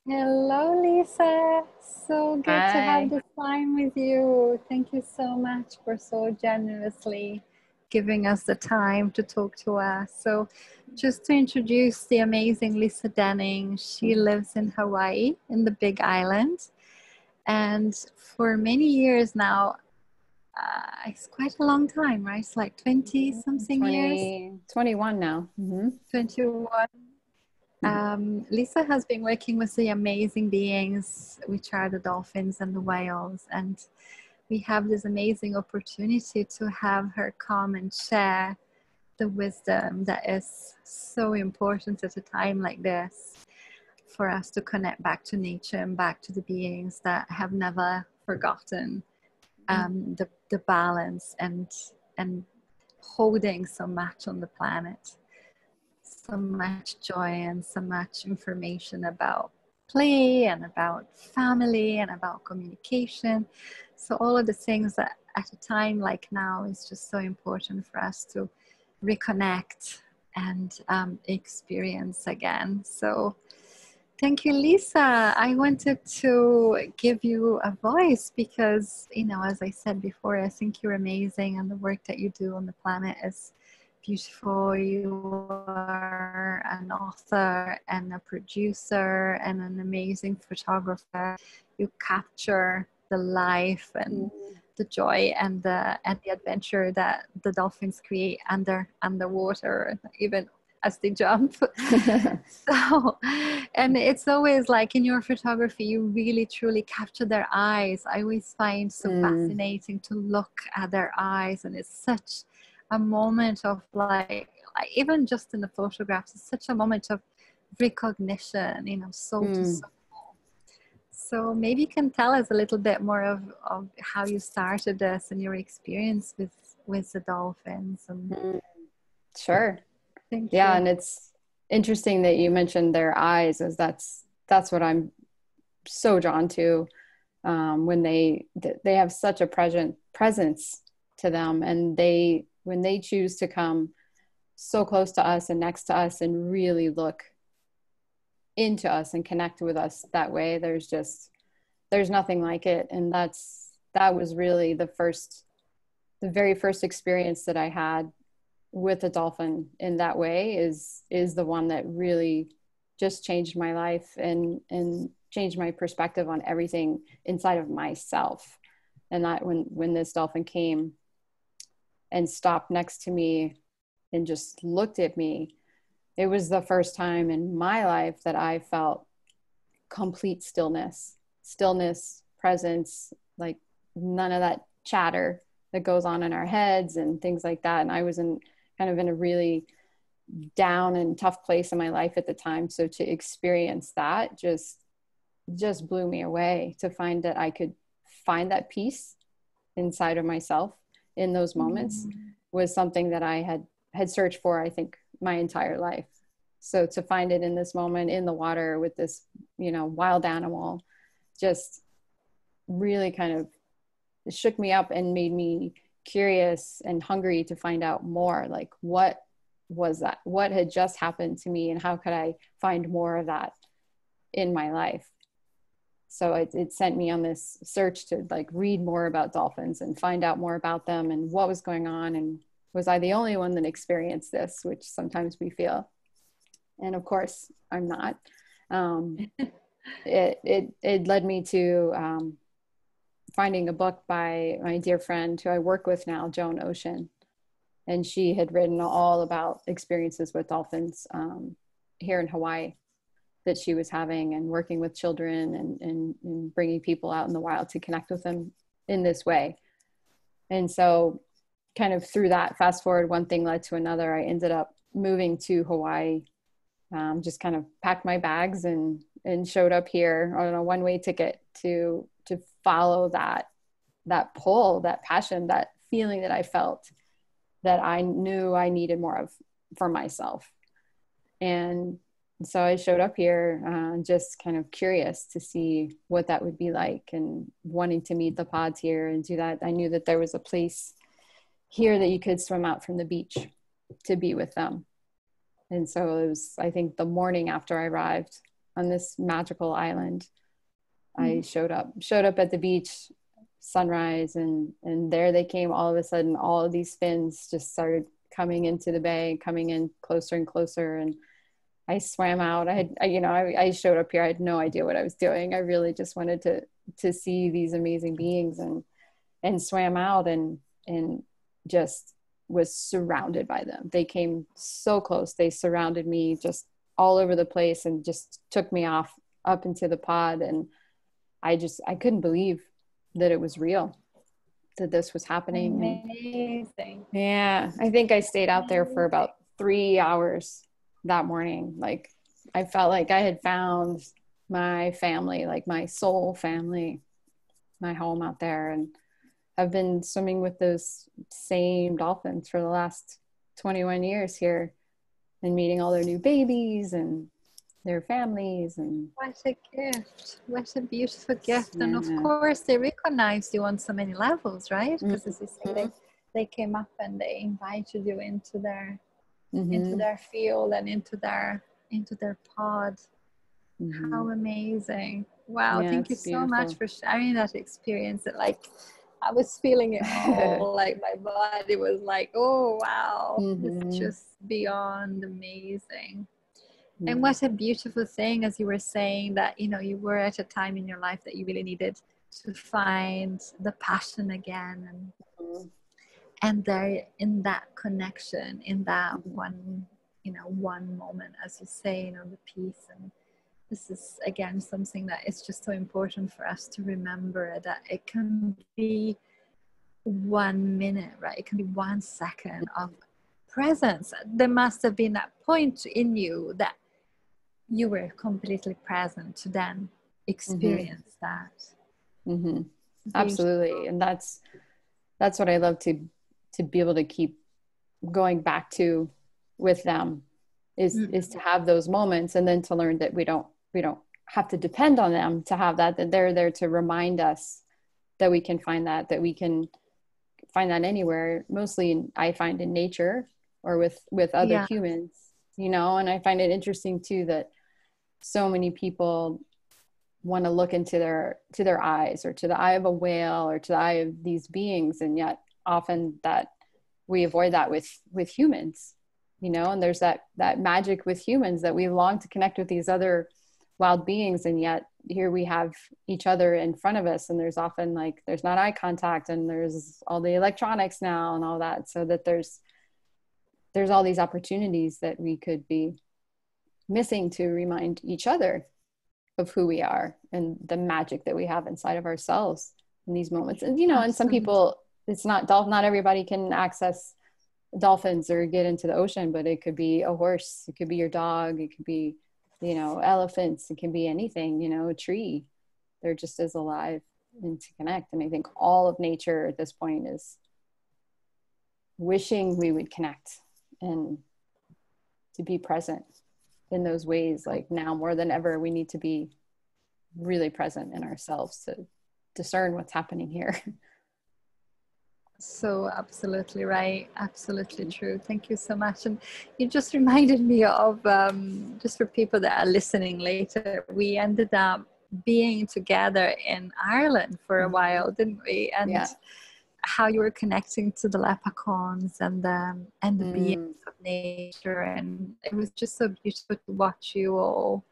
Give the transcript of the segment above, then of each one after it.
Hello, Lisa. So good to have Hi. this time with you. Thank you so much for so generously giving us the time to talk to us. So, just to introduce the amazing Lisa Denning, she lives in Hawaii in the Big Island. And for many years now, it's quite a long time, right? It's like 20 something years, 21 now. 21. Lisa has been working with the amazing beings, which are the dolphins and the whales. And we have this amazing opportunity to have her come and share the wisdom that is so important at a time like this for us to connect back to nature and back to the beings that have never forgotten the balance and holding so much on the planet, so much joy and so much information about play and about family and about communication. So all of the things that at a time like now is just so important for us to reconnect and experience again. So thank you, Lisa. I wanted to give you a voice because, as I said before, I think you're amazing and the work that you do on the planet is beautiful. You are an author and a producer and an amazing photographer. You capture the life and the joy and the adventure that the dolphins create underwater, even as they jump. So, and it's always like in your photography, you really truly capture their eyes. I always find so fascinating to look at their eyes, and it's such a moment of like even just in the photographs, it's such a moment of recognition, soul to soul. So maybe you can tell us a little bit more of how you started this and your experience with the dolphins. And Sure. thank Yeah, you. and it's interesting that you mentioned their eyes, as that's what I'm so drawn to. When they have such a presence to them, and when they choose to come so close to us and next to us and really look into us and connect with us that way, there's nothing like it. And that was really the very first experience that I had with a dolphin in that way is the one that really just changed my life and changed my perspective on everything inside of myself. And that when this dolphin came and stopped next to me and just looked at me, it was the first time in my life that I felt complete stillness, presence, like none of that chatter that goes on in our heads and things like that. And I was in a really down and tough place in my life at the time. So to experience that just blew me away, to find that I could find that peace inside of myself in those moments was something that I had searched for, I think, my entire life. So to find it in this moment in the water with this, wild animal, just really kind of shook me up and made me curious and hungry to find out more. Like, what was that? What had just happened to me, and how could I find more of that in my life? So it sent me on this search to like read more about dolphins and find out more about them and what was going on, and was I the only one that experienced this, which sometimes we feel. And of course I'm not. It led me to finding a book by my dear friend who I work with now, Joan Ocean. And she had written all about experiences with dolphins here in Hawaii that she was having, and working with children and bringing people out in the wild to connect with them in this way. And so kind of through that, fast forward, one thing led to another. I ended up moving to Hawaii, just kind of packed my bags and showed up here on a one-way ticket to follow that pull, that passion, that feeling that I felt that I knew I needed more of for myself. And so I showed up here, just kind of curious to see what that would be like, and wanting to meet the pods here and do that. I knew that there was a place here that you could swim out from the beach to be with them. And so it was, I think, the morning after I arrived, on this magical island. Mm-hmm. I showed up at the beach, sunrise, and there they came. All of a sudden, all of these fins just started coming into the bay, coming in closer and closer. And I swam out. I showed up here. I had no idea what I was doing. I really just wanted to see these amazing beings, and swam out, and just was surrounded by them. They came so close. They surrounded me just all over the place and just took me off up into the pod. And I couldn't believe that it was real, that this was happening. Amazing. And yeah, I think I stayed out there for about 3 hours that morning. Like, I felt like I had found my family, like my soul family, my home out there. And I've been swimming with those same dolphins for the last 21 years here, and meeting all their new babies and their families. And what a gift, what a beautiful gift. Yeah. And of course they recognize you on so many levels, right? Because as you say, Mm-hmm. they came up and they invited you into their Mm-hmm. field and into their pod. Mm-hmm. How amazing. Wow, Yeah, thank you it's so much beautiful. for sharing that experience. Like, I was feeling it all, like my body was like, oh wow, it's Mm-hmm. just beyond amazing. Yeah. And what a beautiful thing, as you were saying, that you were at a time in your life that you really needed to find the passion again, and there in that connection, in that one moment, as you say, the peace. And this is again something that is just so important for us to remember, that it can be 1 minute, right? It can be 1 second of presence. There must have been that point in you that you were completely present to then Mm-hmm. experience that. Mm-hmm. Beautiful. Absolutely. And that's what I love to be able to keep going back to with them, is to have those moments, and then to learn that we don't have to depend on them to have that they're there to remind us that we can find that we can find that anywhere, mostly I find in nature or with other Yeah. humans, and I find it interesting too that so many people want to look into their eyes, or to the eye of a whale, or to the eye of these beings, and yet often that we avoid that with humans, and there's that magic with humans, that we long to connect with these other wild beings, and yet here we have each other in front of us, and there's often there's not eye contact, and there's all the electronics now and all that, so that there's all these opportunities that we could be missing to remind each other of who we are and the magic that we have inside of ourselves in these moments. And and some people, it's not everybody can access dolphins or get into the ocean, but it could be a horse, it could be your dog, it could be elephants, it can be anything, a tree. They're just as alive and to connect. And I think all of nature at this point is wishing we would connect and to be present in those ways. Like, now more than ever, we need to be really present in ourselves to discern what's happening here. So absolutely right, absolutely true. Thank you so much. And you just reminded me of, just for people that are listening later, we ended up being together in Ireland for a while, didn't we? And Yeah. how you were connecting to the leprechauns and the beings of nature, and it was just so beautiful to watch you all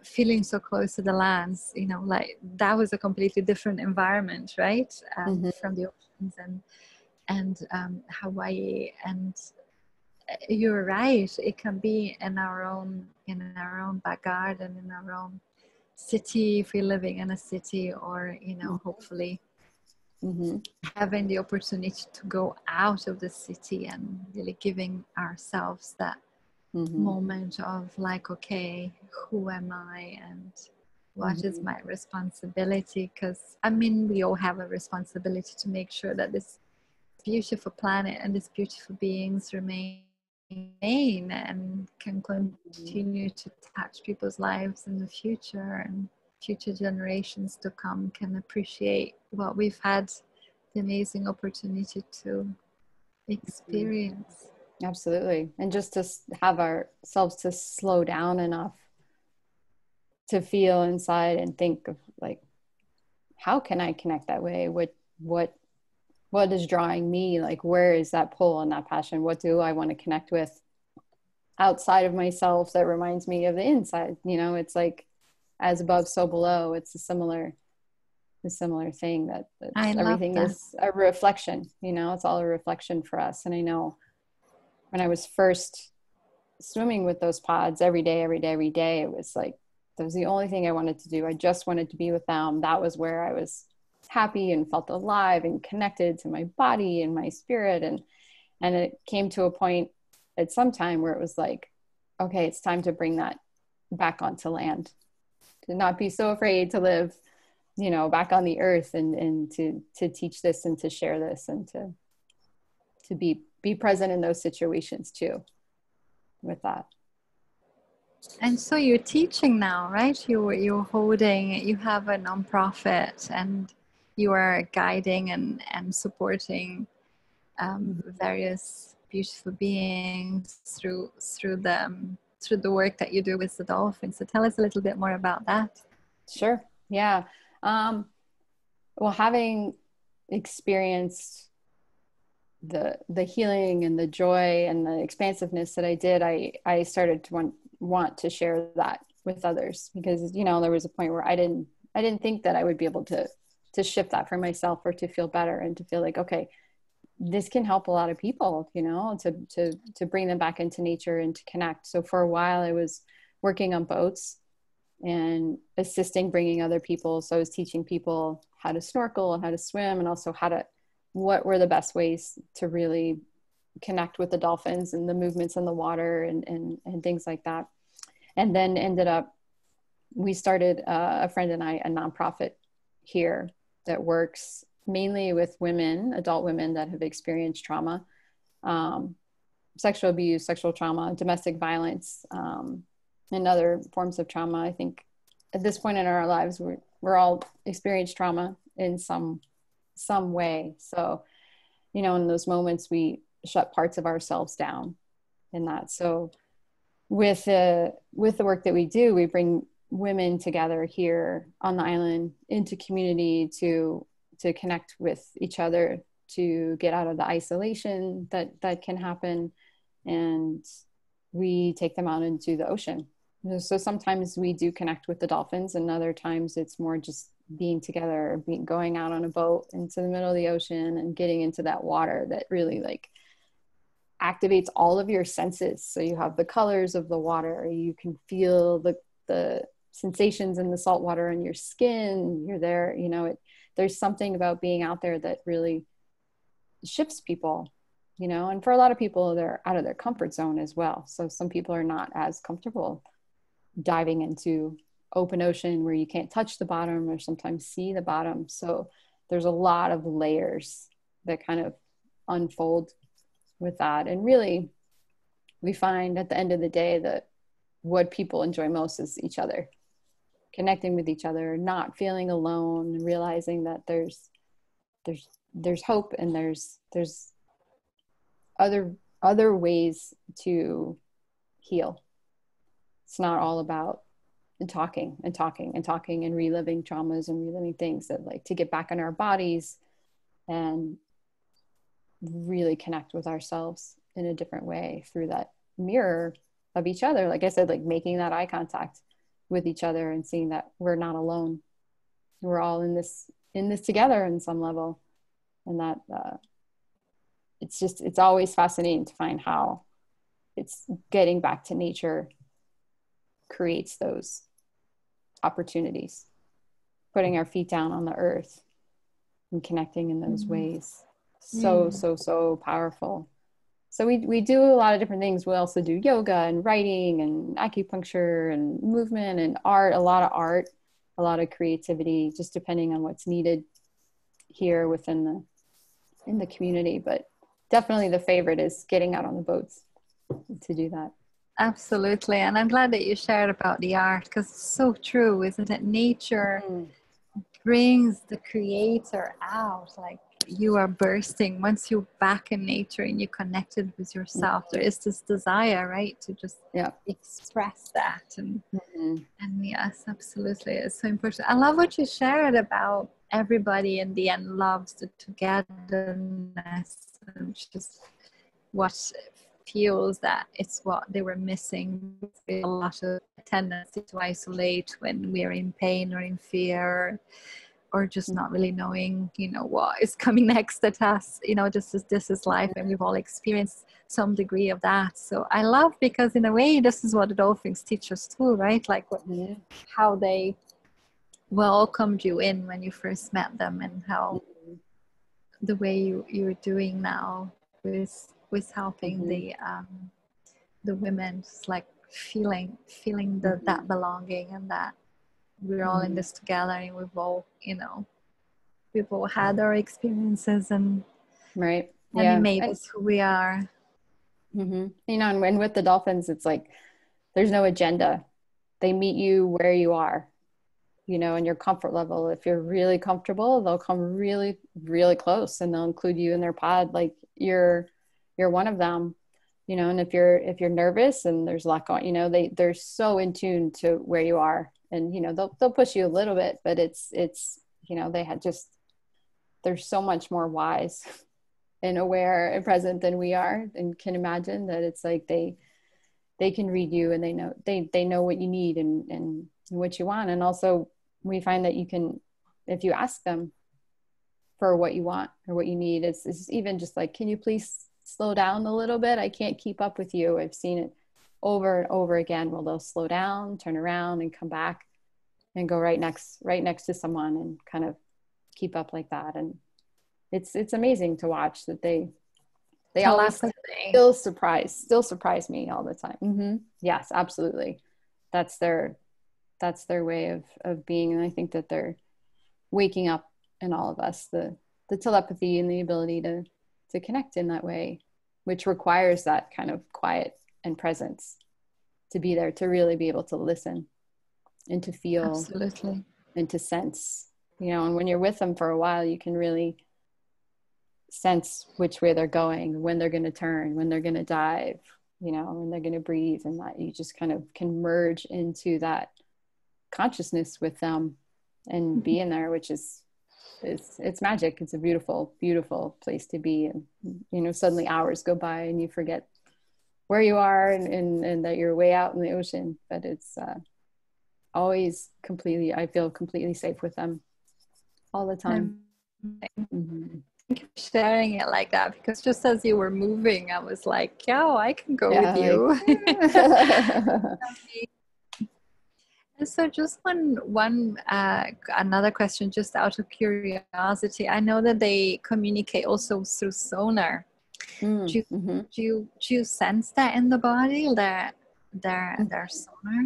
feeling so close to the lands. Like, that was a completely different environment, right? From the oceans and Hawaii. And you're right, it can be in our own back garden, in our own city, if we're living in a city, or hopefully having the opportunity to go out of the city and really giving ourselves that moment of like, okay, who am I and what is my responsibility? Because we all have a responsibility to make sure that this beautiful planet and these beautiful beings remain and can continue to touch people's lives in the future, and future generations to come can appreciate what we've had the amazing opportunity to experience. Absolutely. And just to have ourselves to slow down enough to feel inside and think of like, how can I connect that way? What is drawing me? Like, where is that pull and that passion? What do I want to connect with outside of myself that reminds me of the inside? You know, it's like as above, so below. It's a similar thing that I love everything that. is a reflection, you know, it's all a reflection for us. And I know when I was first swimming with those pods every day, it was like, that was the only thing I wanted to do. I just wanted to be with them. That was where I was happy and felt alive and connected to my body and my spirit. And it came to a point at some time where it was like, okay, it's time to bring that back onto land, to not be so afraid to live, you know, back on the earth, and to teach this and to share this and to be present in those situations too with that. And so you're teaching now, right? You have a nonprofit, and you are guiding and supporting various beautiful beings through the work that you do with the dolphins. So tell us a little bit more about that. Sure. Yeah. Well, having experienced the healing and the joy and the expansiveness that I did, I started to want to share that with others, because, you know, there was a point where I didn't think that I would be able to shift that for myself, or to feel better and to feel like, okay, this can help a lot of people, you know, to bring them back into nature and to connect. So for a while I was working on boats and assisting bringing other people. So I was teaching people how to snorkel and how to swim, and also what were the best ways to really connect with the dolphins and the movements in the water and things like that. And then we started, a friend and I, a nonprofit here that works mainly with women, adult women that have experienced trauma, sexual abuse, sexual trauma, domestic violence, and other forms of trauma. I think at this point in our lives, we're all experienced trauma in some way. So, you know, in those moments, we shut parts of ourselves down in that. So with the work that we do, we bring women together here on the island into community to connect with each other, to get out of the isolation that can happen. And we take them out into the ocean. So sometimes we do connect with the dolphins, and other times it's more just being together, going out on a boat into the middle of the ocean and getting into that water that really like activates all of your senses. So you have the colors of the water, you can feel the sensations in the salt water on your skin. You're there, you know, there's something about being out there that really shifts people, you know. And for a lot of people, they're out of their comfort zone as well. So some people are not as comfortable diving into open ocean where you can't touch the bottom or sometimes see the bottom. So there's a lot of layers that kind of unfold with that. And really, we find at the end of the day that what people enjoy most is each other, connecting with each other, not feeling alone, realizing that there's hope, and there's other ways to heal. It's not all about talking and reliving traumas and reliving things, that like to get back in our bodies and really connect with ourselves in a different way through that mirror of each other. Like I said, like making that eye contact with each other and seeing that we're not alone. We're all in this together in some level. And that it's always fascinating to find how it's getting back to nature creates those opportunities, putting our feet down on the earth and connecting in those ways. So powerful. So we do a lot of different things. We also do yoga and writing and acupuncture and movement and art, a lot of creativity, just depending on what's needed here in the community. But definitely the favorite is getting out on the boats to do that. Absolutely. And I'm glad that you shared about the art, because it's so true, isn't it? Nature brings the creator out. Like you are bursting, once you're back in nature and you're connected with yourself, there is this desire, right, to just Yeah. express that. Mm-hmm. And yes, absolutely, it's so important. I love what you shared about everybody in the end loves the togetherness, and just what feels that it's what they were missing. A lot of tendency to isolate when we're in pain or in fear, or just not really knowing, what is coming next at us. Just as this is life, and we've all experienced some degree of that. So I love, because in a way, this is what the dolphins teach us too, right? Like how they welcomed you in when you first met them, and how the way you're doing now with helping the women, just like feeling that belonging, and that we're all in this together, and we've all had our experiences, and Right. and it made us who we are. And with the dolphins, it's like there's no agenda. They meet you where you are, and your comfort level. If you're really comfortable, they'll come really, really close, and they'll include you in their pod like you're one of them. And if you're nervous and there's a lot going, they're so in tune to where you are, and they'll push you a little bit, but it's they're so much more wise and aware and present than we are, and can imagine that it's like they can read you, and they know what you need and what you want. And also we find that you can, if you ask them for what you want or what you need, it's even just like, can you please slow down a little bit? I can't keep up with you. I've seen it over and over again. Well, they'll slow down, turn around, and come back and go right next to someone, and kind of keep up like that. And it's amazing to watch that they always still surprise me all the time. Yes, absolutely. That's their way of being. And I think that they're waking up in all of us the telepathy and the ability to connect in that way, which requires that kind of quiet and presence to be there, to really be able to listen and to feel. Absolutely. And to sense, and when you're with them for a while, you can really sense which way they're going, when they're going to turn, when they're going to dive, when they're going to breathe, and that you just kind of can merge into that consciousness with them and be in there, which is it's magic. It's a beautiful, beautiful place to be. And suddenly hours go by and you forget where you are, and that you're way out in the ocean. But it's always I feel completely safe with them all the time. Thank you for sharing it like that, because just as you were moving, I was like, yeah, I can go with you. And so just another question, just out of curiosity. I know that they communicate also through sonar. Do you sense that in the body, their sonar?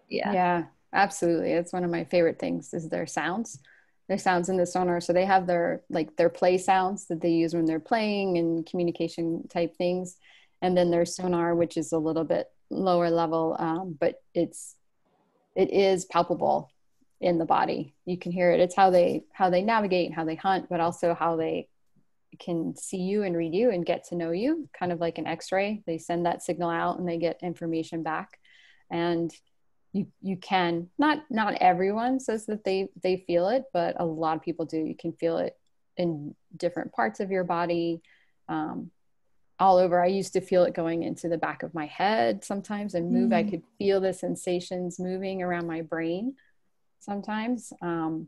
Yeah, absolutely. It's one of my favorite things is their sounds in the sonar. So they have their play sounds that they use when they're playing and communication type things. And then their sonar, which is a little bit lower level, but it is palpable in the body. You can hear it. It's how they navigate and how they hunt, but also how they can see you and read you and get to know you, kind of like an X-ray. They send that signal out and they get information back. And you can, not everyone says that they feel it, but a lot of people do. You can feel it in different parts of your body, all over. I used to feel it going into the back of my head sometimes and move. I could feel the sensations moving around my brain sometimes. And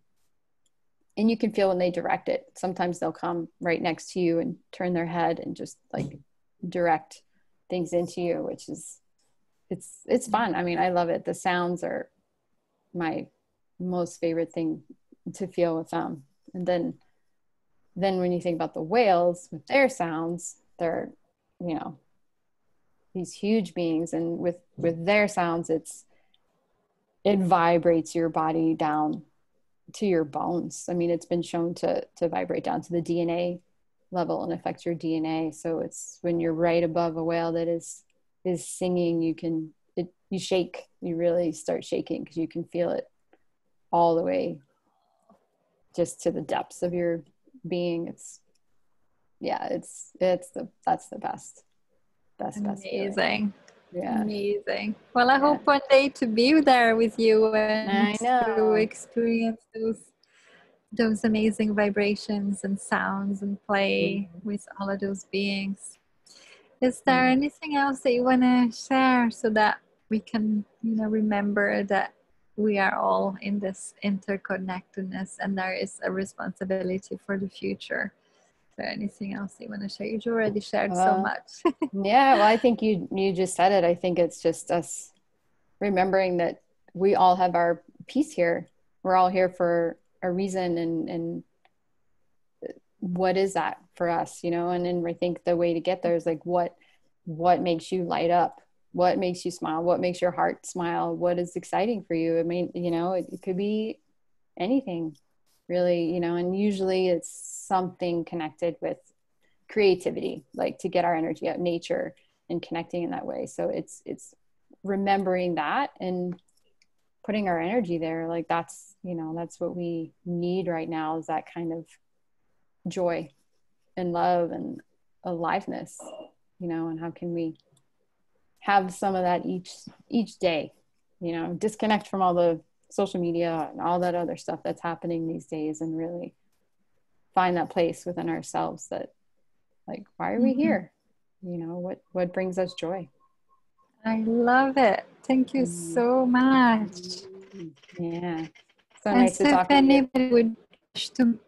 you can feel when they direct it. Sometimes they'll come right next to you and turn their head and just like direct things into you, which is, it's fun. I mean, I love it. The sounds are my most favorite thing to feel with them. And then when you think about the whales with their sounds, they're, these huge beings, and with their sounds, it vibrates your body down to your bones. I mean, it's been shown to vibrate down to the DNA level and affect your DNA. So it's when you're right above a whale that is singing, you shake, you really start shaking because you can feel it all the way just to the depths of your being. yeah, that's the best feeling. Amazing. Yeah. Amazing. Well, I Yeah. hope one day to be there with you and I to know. experience those amazing vibrations and sounds and play Mhm. with all of those beings. Is there Yeah. anything else that you want to share so that we can, remember that we are all in this interconnectedness and there is a responsibility for the future? Is there anything else that you want to share? You've already shared so Uh, much. yeah, well, I think you just said it. I think it's just us remembering that we all have our piece here. We're all here for a reason, and what is that for us, and then I think the way to get there is like what makes you light up, what makes you smile, what makes your heart smile, what is exciting for you. I mean, it could be anything really, and usually it's something connected with creativity, like to get our energy out, nature, and connecting in that way. So it's remembering that and putting our energy there. Like that's what we need right now, is that kind of joy and love and aliveness, and how can we have some of that each day, disconnect from all the social media and all that other stuff that's happening these days, and really find that place within ourselves that, like, why are we Mhm. here? What brings us joy? I love it. Thank you Mhm. so much. Yeah, so And nice to so if talk with you. anybody would wish to,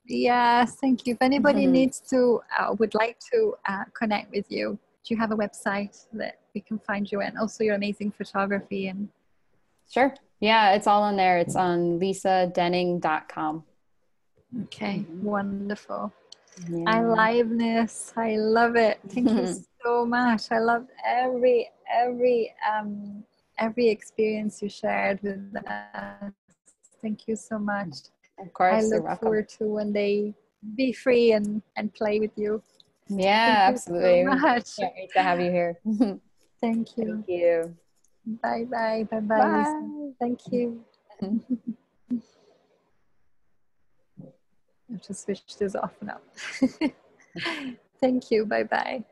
yes, thank you. If anybody needs to, would like to connect with you, do you have a website that we can find you in? Also your amazing photography and Sure. Yeah, it's all on there. It's on lisadenning.com. okay, Mm-hmm. wonderful. Yeah. Aliveness. I love it. Thank you so much. I loved every experience you shared with us. Thank you so much. Of I course, you're look welcome. forward to one day be free and play with you. Thank Yeah, you so absolutely. much. Can't wait to have you here. Thank Thank you. you. Bye bye. Bye bye, Lisa. Bye. Thank you. I'll just switch this off now. Thank you. Bye bye.